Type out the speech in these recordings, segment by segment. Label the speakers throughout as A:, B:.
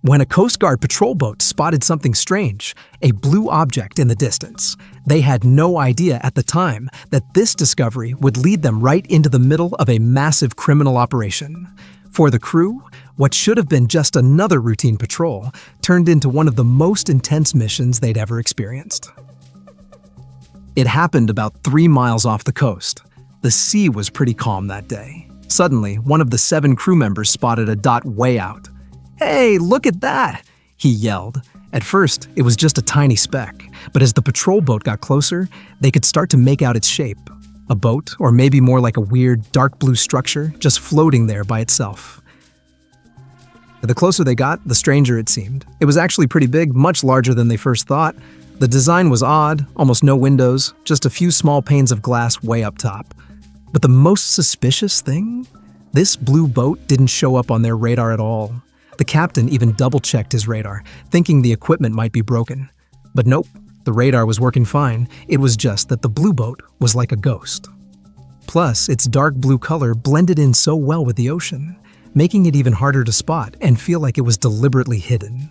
A: when a Coast Guard patrol boat spotted something strange, a blue object in the distance. They had no idea at the time that this discovery would lead them right into the middle of a massive criminal operation. For the crew, what should have been just another routine patrol turned into one of the most intense missions they'd ever experienced. It happened about 3 miles off the coast. The sea was pretty calm that day. Suddenly, one of the 7 crew members spotted a dot way out. "Hey, look at that!" he yelled. At first, it was just a tiny speck, but as the patrol boat got closer, they could start to make out its shape. A boat, or maybe more like a weird, dark blue structure, just floating there by itself. The closer they got, the stranger it seemed. It was actually pretty big, much larger than they first thought. The design was odd, almost no windows, just a few small panes of glass way up top. But the most suspicious thing? This blue boat didn't show up on their radar at all. The captain even double-checked his radar, thinking the equipment might be broken. But nope, the radar was working fine. It was just that the blue boat was like a ghost. Plus, its dark blue color blended in so well with the ocean, making it even harder to spot and feel like it was deliberately hidden.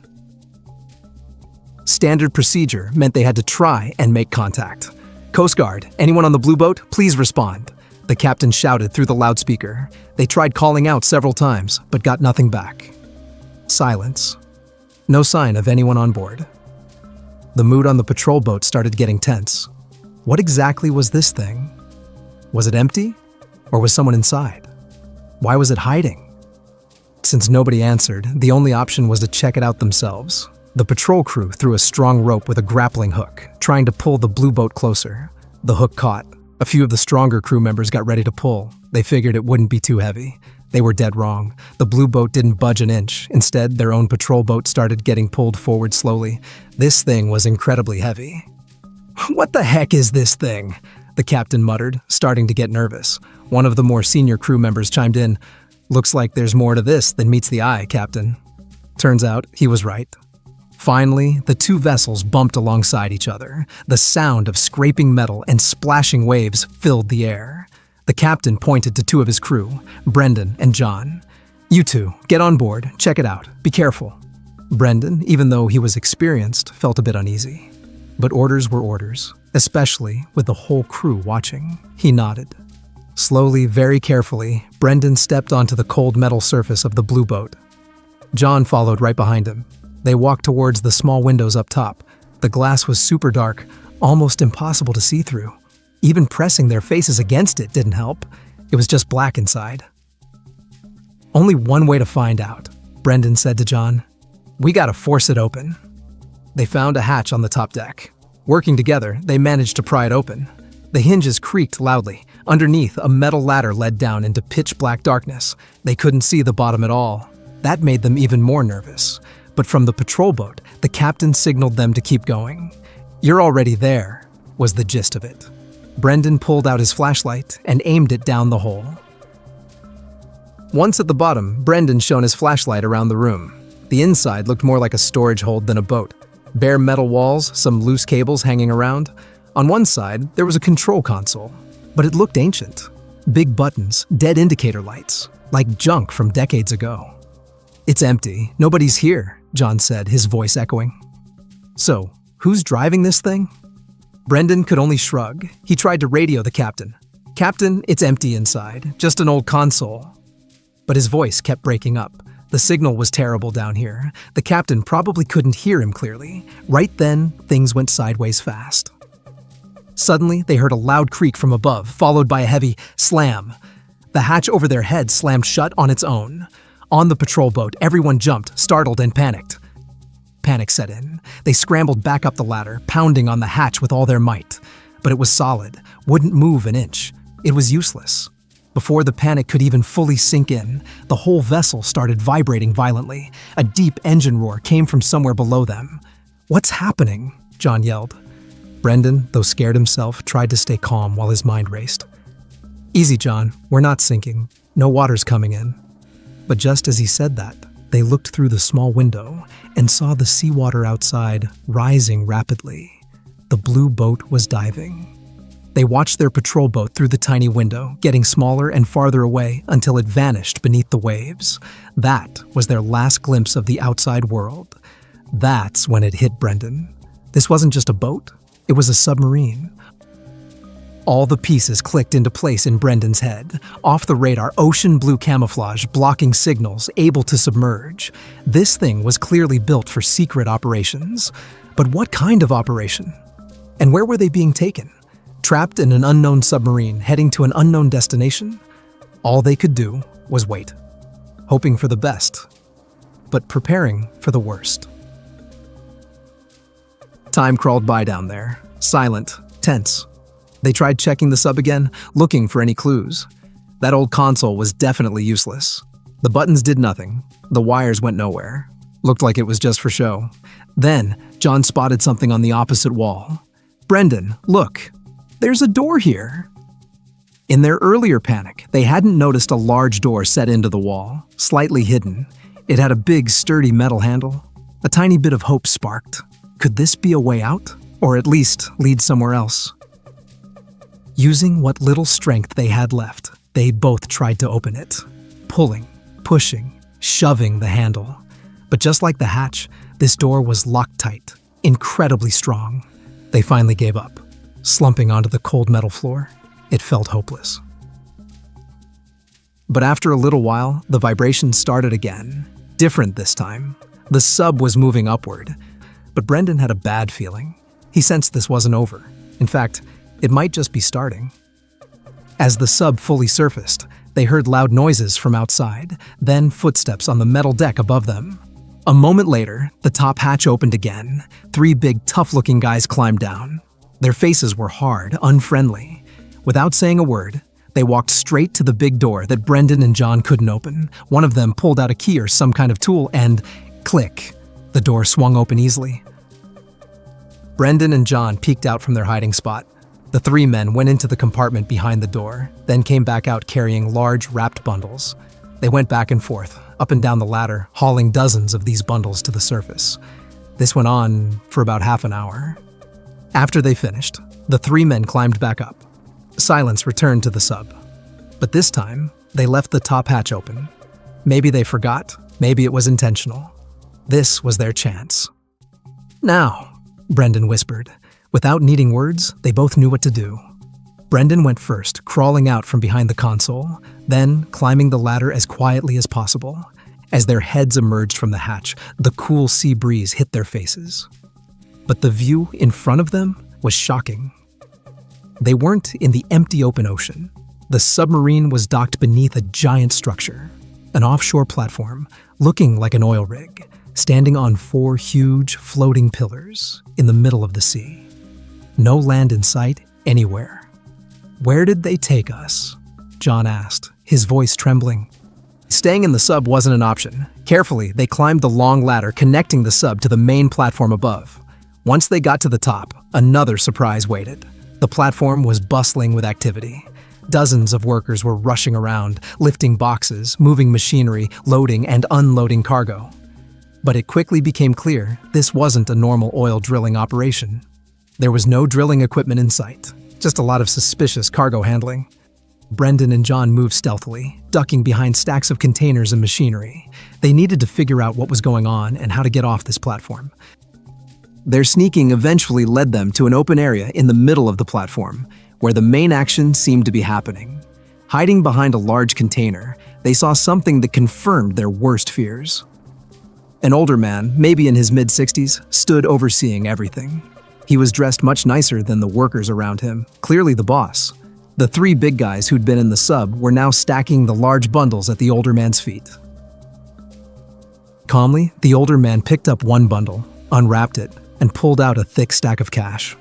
A: Standard procedure meant they had to try and make contact. "Coast Guard, anyone on the blue boat, please respond," the captain shouted through the loudspeaker. They tried calling out several times, but got nothing back. Silence. No sign of anyone on board. The mood on the patrol boat started getting tense. What exactly was this thing? Was it empty? Or was someone inside? Why was it hiding? Since nobody answered, the only option was to check it out themselves. The patrol crew threw a strong rope with a grappling hook, trying to pull the blue boat closer. The hook caught. A few of the stronger crew members got ready to pull. They figured it wouldn't be too heavy. They were dead wrong. The blue boat didn't budge an inch. Instead, their own patrol boat started getting pulled forward slowly. This thing was incredibly heavy. "What the heck is this thing?" the captain muttered, starting to get nervous. One of the more senior crew members chimed in. "Looks like there's more to this than meets the eye, Captain." Turns out, he was right. Finally, the 2 vessels bumped alongside each other. The sound of scraping metal and splashing waves filled the air. The captain pointed to 2 of his crew, Brendan and John. "You 2, get on board, check it out, be careful." Brendan, even though he was experienced, felt a bit uneasy. But orders were orders, especially with the whole crew watching. He nodded. Slowly, very carefully, Brendan stepped onto the cold metal surface of the blue boat. John followed right behind him. They walked towards the small windows up top. The glass was super dark, almost impossible to see through. Even pressing their faces against it didn't help. It was just black inside. "Only one way to find out," Brendan said to John. "We gotta force it open." They found a hatch on the top deck. Working together, they managed to pry it open. The hinges creaked loudly. Underneath, a metal ladder led down into pitch-black darkness. They couldn't see the bottom at all. That made them even more nervous. But from the patrol boat, the captain signaled them to keep going. "You're already there," was the gist of it. Brendan pulled out his flashlight and aimed it down the hole. Once at the bottom, Brendan shone his flashlight around the room. The inside looked more like a storage hold than a boat. Bare metal walls, some loose cables hanging around. On one side, there was a control console, but it looked ancient. Big buttons, dead indicator lights, like junk from decades ago. "It's empty. Nobody's here," John said, his voice echoing. "So, who's driving this thing?" Brendan could only shrug. He tried to radio the captain. "Captain, it's empty inside. Just an old console." But his voice kept breaking up. The signal was terrible down here. The captain probably couldn't hear him clearly. Right then, things went sideways fast. Suddenly, they heard a loud creak from above, followed by a heavy slam. The hatch over their heads slammed shut on its own. On the patrol boat, everyone jumped, startled and panicked. Panic set in. They scrambled back up the ladder, pounding on the hatch with all their might. But it was solid, wouldn't move an inch. It was useless. Before the panic could even fully sink in, the whole vessel started vibrating violently. A deep engine roar came from somewhere below them. "What's happening?" John yelled. Brendan, though scared himself, tried to stay calm while his mind raced. "Easy, John. We're not sinking. No water's coming in." But just as he said that, they looked through the small window and saw the seawater outside rising rapidly. The blue boat was diving. They watched their patrol boat through the tiny window, getting smaller and farther away until it vanished beneath the waves. That was their last glimpse of the outside world. That's when it hit Brendan. This wasn't just a boat, it was a submarine. All the pieces clicked into place in Brendan's head. Off the radar, ocean blue camouflage, blocking signals, able to submerge. This thing was clearly built for secret operations. But what kind of operation? And where were they being taken? Trapped in an unknown submarine, heading to an unknown destination? All they could do was wait, hoping for the best, but preparing for the worst. Time crawled by down there, silent, tense. They tried checking the sub again, looking for any clues. That old console was definitely useless. The buttons did nothing. The wires went nowhere. Looked like it was just for show. Then, John spotted something on the opposite wall. "Brendan, look, there's a door here." In their earlier panic, they hadn't noticed a large door set into the wall, slightly hidden. It had a big, sturdy metal handle. A tiny bit of hope sparked. Could this be a way out? Or at least lead somewhere else? Using what little strength they had left, they both tried to open it. Pulling, pushing, shoving the handle. But just like the hatch, this door was locked tight, incredibly strong. They finally gave up. Slumping onto the cold metal floor, it felt hopeless. But after a little while, the vibrations started again. Different this time. The sub was moving upward. But Brendan had a bad feeling. He sensed this wasn't over. In fact, it might just be starting. As the sub fully surfaced, they heard loud noises from outside, then footsteps on the metal deck above them. A moment later, the top hatch opened again. 3 big, tough-looking guys climbed down. Their faces were hard, unfriendly. Without saying a word, they walked straight to the big door that Brendan and John couldn't open. One of them pulled out a key or some kind of tool and, click, the door swung open easily. Brendan and John peeked out from their hiding spot. The 3 men went into the compartment behind the door, then came back out carrying large, wrapped bundles. They went back and forth, up and down the ladder, hauling dozens of these bundles to the surface. This went on for about half an hour. After they finished, the 3 men climbed back up. Silence returned to the sub. But this time, they left the top hatch open. Maybe they forgot, maybe it was intentional. This was their chance. "Now," Brendan whispered. Without needing words, they both knew what to do. Brendan went first, crawling out from behind the console, then climbing the ladder as quietly as possible. As their heads emerged from the hatch, the cool sea breeze hit their faces. But the view in front of them was shocking. They weren't in the empty open ocean. The submarine was docked beneath a giant structure, an offshore platform, looking like an oil rig, standing on 4 huge, floating pillars in the middle of the sea. No land in sight anywhere. "Where did they take us?" John asked, his voice trembling. Staying in the sub wasn't an option. Carefully, they climbed the long ladder connecting the sub to the main platform above. Once they got to the top, another surprise waited. The platform was bustling with activity. Dozens of workers were rushing around, lifting boxes, moving machinery, loading and unloading cargo. But it quickly became clear this wasn't a normal oil drilling operation. There was no drilling equipment in sight, just a lot of suspicious cargo handling. Brendan and John moved stealthily, ducking behind stacks of containers and machinery. They needed to figure out what was going on and how to get off this platform. Their sneaking eventually led them to an open area in the middle of the platform, where the main action seemed to be happening. Hiding behind a large container, they saw something that confirmed their worst fears. An older man, maybe in his mid-60s, stood overseeing everything. He was dressed much nicer than the workers around him, clearly the boss. The 3 big guys who'd been in the sub were now stacking the large bundles at the older man's feet. Calmly, the older man picked up one bundle, unwrapped it, and pulled out a thick stack of cash.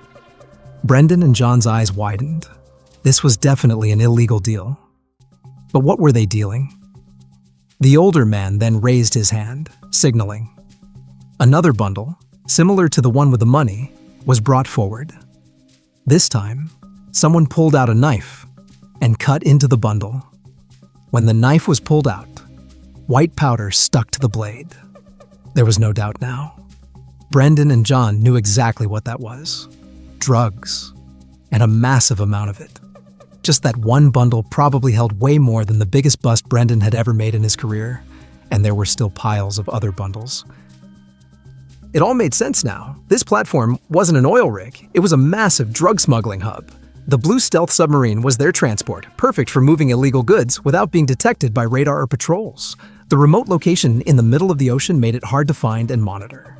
A: Brendan and John's eyes widened. This was definitely an illegal deal. But what were they dealing? The older man then raised his hand, signaling. Another bundle, similar to the one with the money, was brought forward. This time, someone pulled out a knife and cut into the bundle. When the knife was pulled out, white powder stuck to the blade. There was no doubt now. Brendan and John knew exactly what that was. Drugs. and a massive amount of it. Just that one bundle probably held way more than the biggest bust Brendan had ever made in his career, and there were still piles of other bundles. It all made sense now. This platform wasn't an oil rig, it was a massive drug smuggling hub. The blue stealth submarine was their transport, perfect for moving illegal goods without being detected by radar or patrols. The remote location in the middle of the ocean made it hard to find and monitor.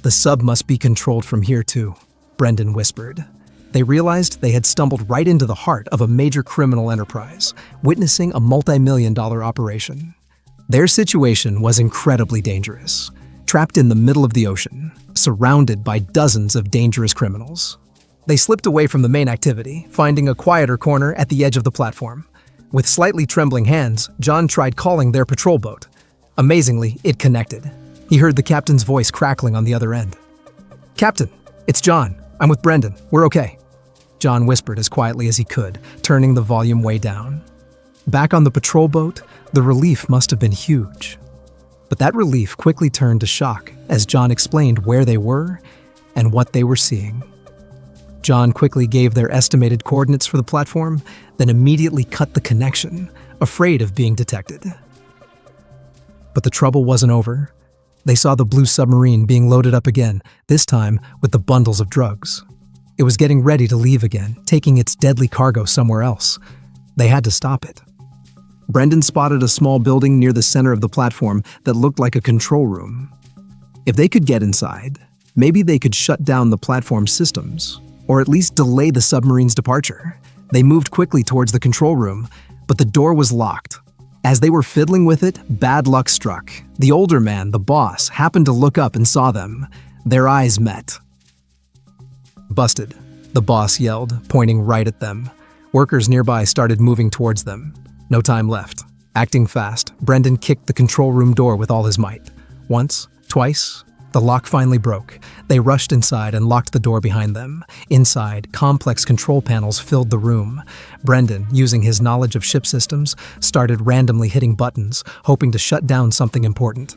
A: "The sub must be controlled from here too," Brendan whispered. They realized they had stumbled right into the heart of a major criminal enterprise, witnessing a multi-million-dollar operation. Their situation was incredibly dangerous, trapped in the middle of the ocean, surrounded by dozens of dangerous criminals. They slipped away from the main activity, finding a quieter corner at the edge of the platform. With slightly trembling hands, John tried calling their patrol boat. Amazingly, it connected. He heard the captain's voice crackling on the other end. "Captain, it's John. I'm with Brendan. We're okay." John whispered as quietly as he could, turning the volume way down. Back on the patrol boat, the relief must have been huge. But that relief quickly turned to shock as John explained where they were and what they were seeing. John quickly gave their estimated coordinates for the platform, then immediately cut the connection, afraid of being detected. But the trouble wasn't over. They saw the blue submarine being loaded up again, this time with the bundles of drugs. It was getting ready to leave again, taking its deadly cargo somewhere else. They had to stop it. Brendan spotted a small building near the center of the platform that looked like a control room. If they could get inside, maybe they could shut down the platform's systems, or at least delay the submarine's departure. They moved quickly towards the control room, but the door was locked. As they were fiddling with it, bad luck struck. The older man, the boss, happened to look up and saw them. Their eyes met. "Busted," the boss yelled, pointing right at them. Workers nearby started moving towards them. No time left. Acting fast, Brendan kicked the control room door with all his might. Once, twice, the lock finally broke. They rushed inside and locked the door behind them. Inside, complex control panels filled the room. Brendan, using his knowledge of ship systems, started randomly hitting buttons, hoping to shut down something important.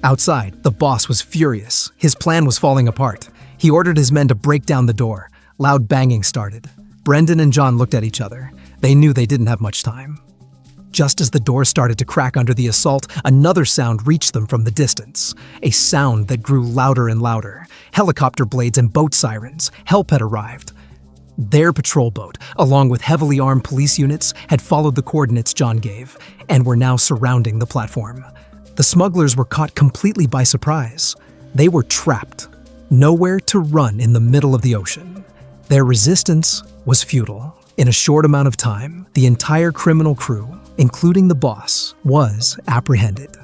A: Outside, the boss was furious. His plan was falling apart. He ordered his men to break down the door. Loud banging started. Brendan and John looked at each other. They knew they didn't have much time. Just as the door started to crack under the assault, another sound reached them from the distance. A sound that grew louder and louder. Helicopter blades and boat sirens. Help had arrived. Their patrol boat, along with heavily armed police units, had followed the coordinates John gave, and were now surrounding the platform. The smugglers were caught completely by surprise. They were trapped. Nowhere to run in the middle of the ocean. Their resistance was futile. In a short amount of time, the entire criminal crew, including the boss, was apprehended.